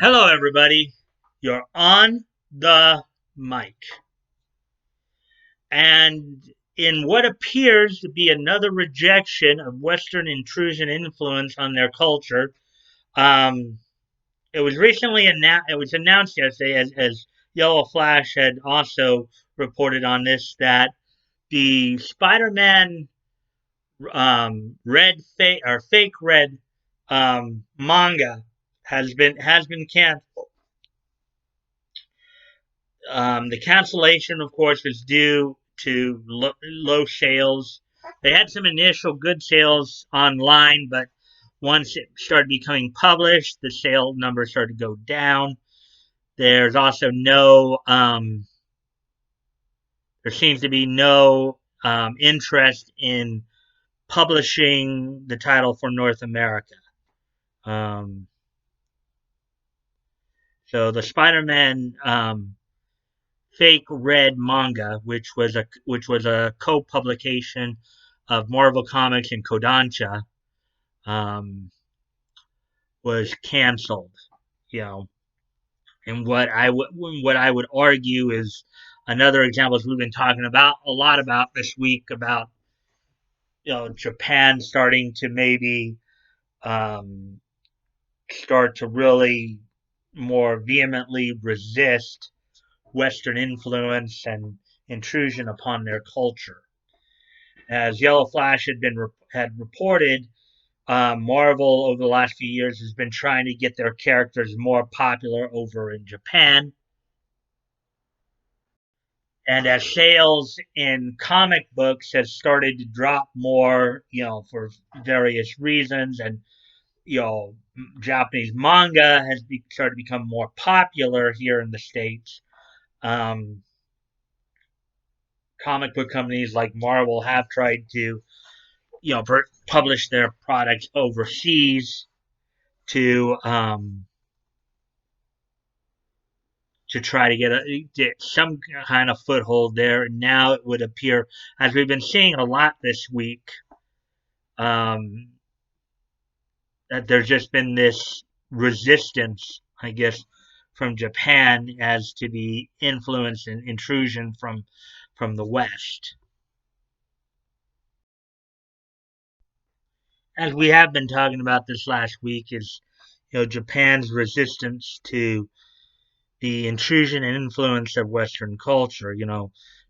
Hello, everybody. You're on the mic. And in what appears to be another rejection of Western intrusion influence on their culture, um, it was recently it was announced yesterday, as Yellow Flash had also reported on this, that the Spider-Man red fake or fake red manga has been canceled. The cancellation, of course, was due to low sales. They had some initial good sales online, but once it started becoming published, the sale numbers started to go down. There's also there seems to be no interest in publishing the title for North America. Um, so the Spider-Man Fake Red Manga, which was a co-publication of Marvel Comics and Kodansha, um, was canceled. You know, and what I would argue is another example is we've been talking about a lot about this week about Japan starting to maybe um, start to really more vehemently resist Western influence and intrusion upon their culture. As Yellow Flash had reported, Marvel over the last few years has been trying to get their characters more popular over in Japan, and as sales in comic books has started to drop more, for various reasons, and you know, Japanese manga has started to become more popular here in the states. Um, Comic book companies like Marvel have tried to publish their products overseas to try to get some kind of foothold there. And now it would appear, as we've been seeing a lot this week, um, that there's just been this resistance, I guess, from Japan as to the influence and intrusion from the West. As we have been talking about this last week, is Japan's resistance to the intrusion and influence of Western culture.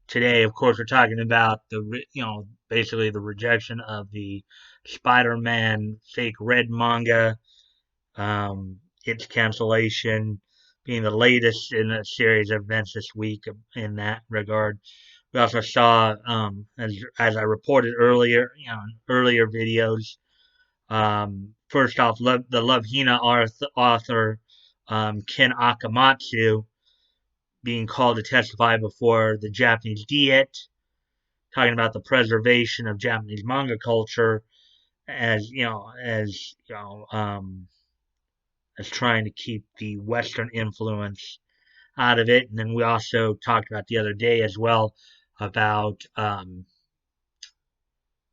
Today, of course, we're talking about basically the rejection of the Spider-Man Fake Red Manga, its cancellation being the latest in a series of events this week in that regard. We also saw, as I reported earlier, in earlier videos, first off, the Love Hina author, Ken Akamatsu, being called to testify before the Japanese Diet, talking about the preservation of Japanese manga culture as trying to keep the Western influence out of it. And then we also talked about the other day as well about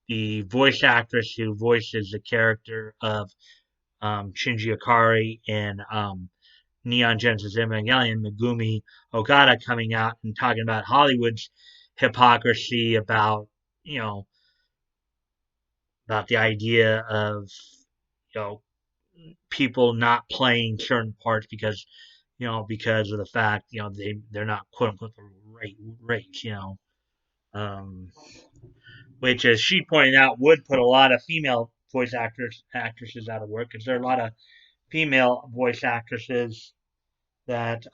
the voice actress who voices the character of Shinji Ikari in Neon Genesis Evangelion, Megumi Ogata, coming out and talking about Hollywood's hypocrisy you know, about the idea of, you know, people not playing certain parts because of the fact, they're not quote unquote the right race, um, which, as she pointed out, would put a lot of female voice actresses out of work because there are a lot of female voice actresses that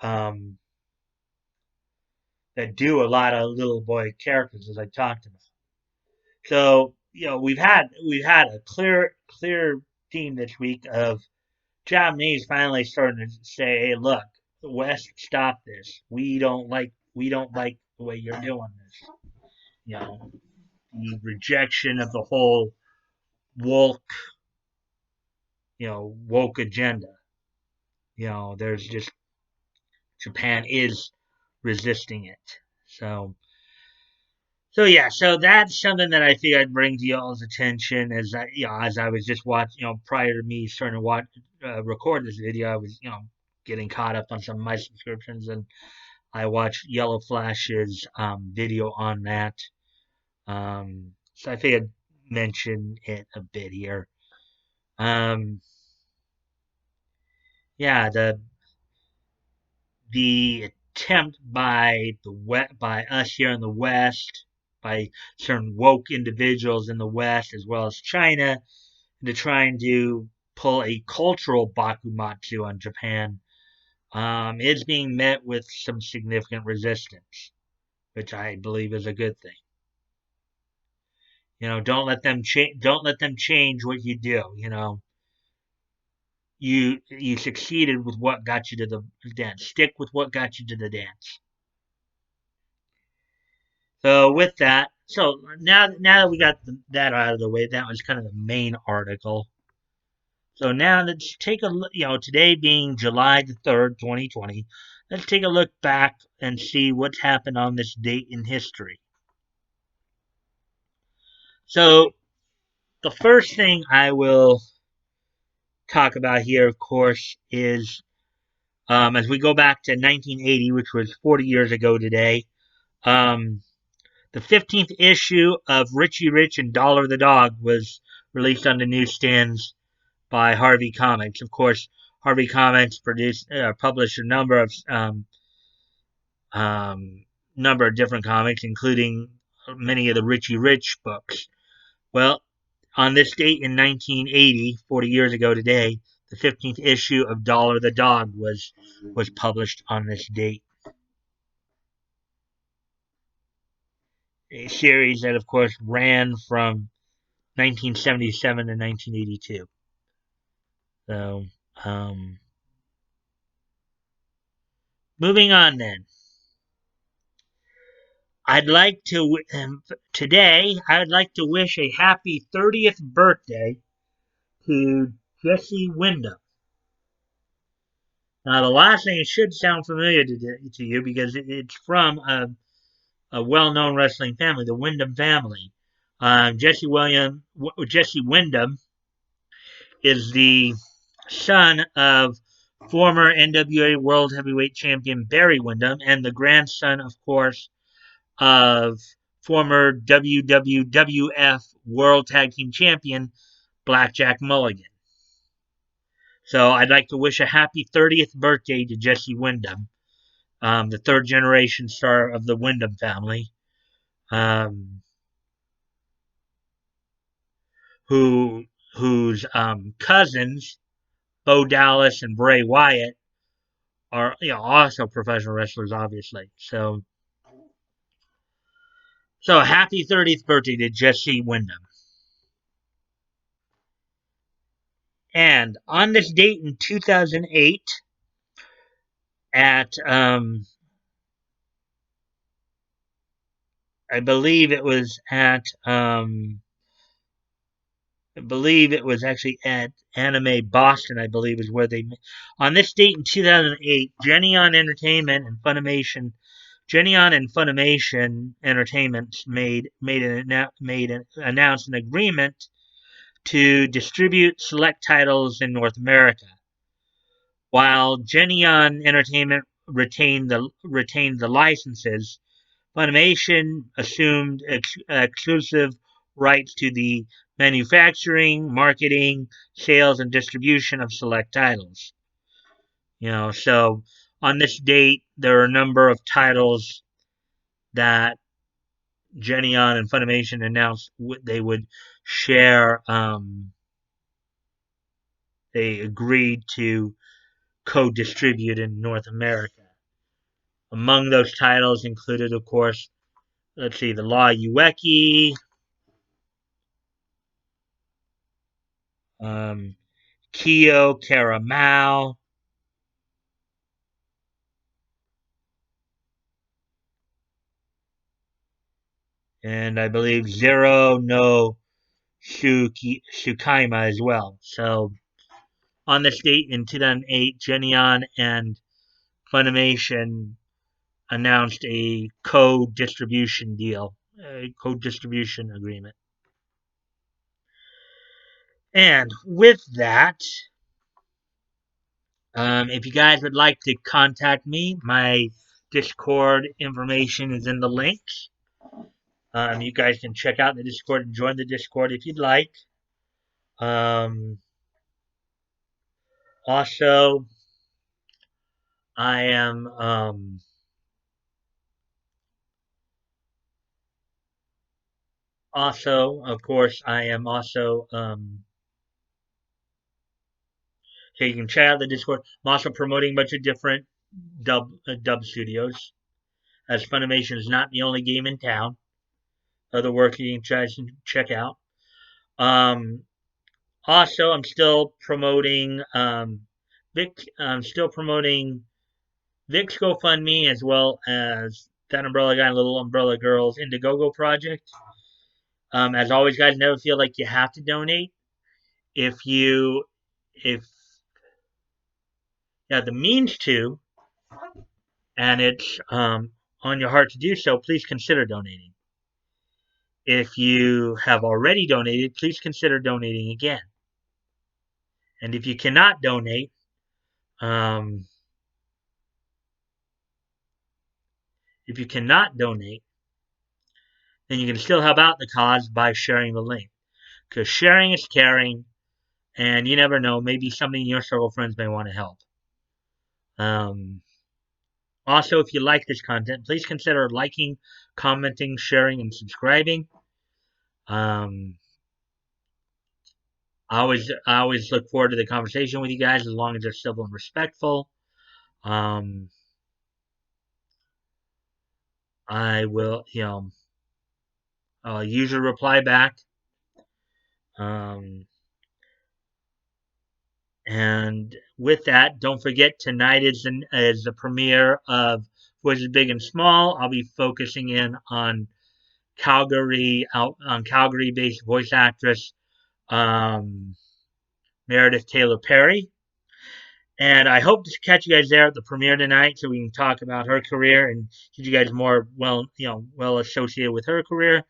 that do a lot of little boy characters, as I talked about. So we've had a clear theme this week of Japanese finally starting to say, "Hey, look, the West, stop this. We don't like the way you're doing this." The rejection of the whole woke woke agenda. There's just Japan is resisting it. So that's something that I think I'd bring to y'all's attention as I was just watching, prior to me starting to record this video, I was, getting caught up on some of my subscriptions, and I watched Yellow Flash's video on that. So I think I'd mention it a bit here. Um, yeah, the attempt by us here in the West, by certain woke individuals in the West as well as China, to try and pull a cultural bakumatsu on Japan, is being met with some significant resistance, which I believe is a good thing. Don't let them change. Don't let them change what you do. You succeeded with what got you to the dance. Stick with what got you to the dance. So with that, now that we got that out of the way, that was kind of the main article. So now let's take a look. Today being July the 3rd, 2020, let's take a look back and see what's happened on this date in history. So the first thing I will talk about here, of course, is as we go back to 1980, which was 40 years ago today. The 15th issue of Richie Rich and Dollar the Dog was released on the newsstands by Harvey Comics. Of course, Harvey Comics published a number of different comics, including many of the Richie Rich books. Well, on this date in 1980, 40 years ago today, the 15th issue of Dollar the Dog was published on this date. A series that, of course, ran from 1977 to 1982. So, moving on then. Today, I'd like to wish a happy 30th birthday to Jesse Wyndham. Now, the last name should sound familiar to you because it's from a well-known wrestling family, the Wyndham family. Jesse Wyndham is the son of former NWA World Heavyweight Champion Barry Windham and the grandson, of course, of former WWF World Tag Team Champion Blackjack Mulligan. So I'd like to wish a happy 30th birthday to Jesse Wyndham, the third generation star of the Wyndham family, whose cousins, Bo Dallas and Bray Wyatt, are also professional wrestlers, obviously. So happy 30th birthday to Jesse Wyndham. And on this date in 2008, at I believe it was actually at Anime Boston. I believe is where on this date in 2008, Geneon Funimation Entertainment announced an agreement to distribute select titles in North America, while Geneon Entertainment retained the licenses. Funimation assumed exclusive rights to the manufacturing, marketing, sales, and distribution of select titles. So on this date, there are a number of titles that Geneon and Funimation announced they would share. They agreed to co-distribute in North America. Among those titles included, of course, the Law Ueki, Kyo Karamao, and I believe Zero no Shukaima as well. So on this date in 2008, Geneon and Funimation announced a co-distribution agreement. And with that, If you guys would like to contact me, my Discord information is in the links. You guys can check out the Discord and join the Discord if you'd like. Um, also, I am of course, I am also so you can check out the Discord. I'm also promoting a bunch of different dub studios, as Funimation is not the only game in town. Other work you can check out. Um, Also, I'm still promoting Vic. I'm still promoting Vic's GoFundMe as well as that Umbrella Guy and Little Umbrella Girls Indiegogo project. As always, guys, never feel like you have to donate. If you have the means to, and it's on your heart to do so, please consider donating. If you have already donated, please consider donating again. And if you cannot donate, um, if you cannot donate, then you can still help out the cause by sharing the link. Because sharing is caring, and you never know, maybe somebody in your circle of friends may want to help. Um, Also, if you like this content, please consider liking, commenting, sharing, and subscribing. Um, I always look forward to the conversation with you guys as long as they're civil and respectful. Um, I will, usually reply back. Um, And with that, don't forget tonight is the premiere of Voices Big and Small. I'll be focusing in on Calgary-based voice actress um, Meredith Taylor Perry. And I hope to catch you guys there at the premiere tonight, so we can talk about her career and get you guys more well associated with her career.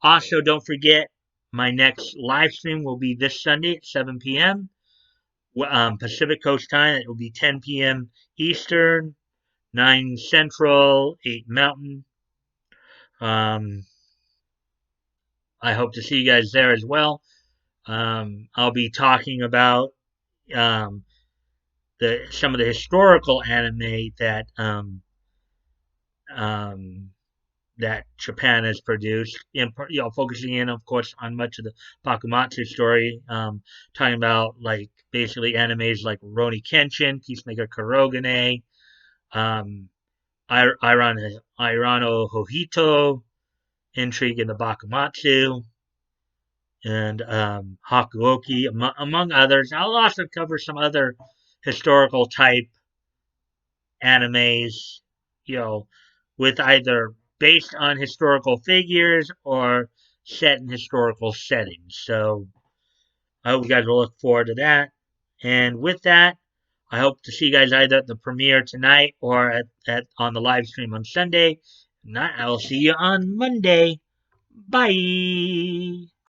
Also, don't forget my next live stream will be this Sunday at 7 p.m. Pacific Coast time. It will be 10 p.m. Eastern, 9 Central, 8 Mountain. Um, I hope to see you guys there as well. I'll be talking about um, some of the historical anime um, that Japan has produced, focusing in, of course, on much of the Bakumatsu story, talking about like basically animes like Rurouni Kenshin, Peacemaker Kurogane, um, Irano Hojito, Intrigue in the Bakumatsu, and Hakuoki, among others. I'll also cover some other historical type animes, you know, with either based on historical figures or set in historical settings. So I hope you guys will look forward to that. And with that, I hope to see you guys either at the premiere tonight or at on the live stream on Sunday. If not, I will see you on Monday. Bye.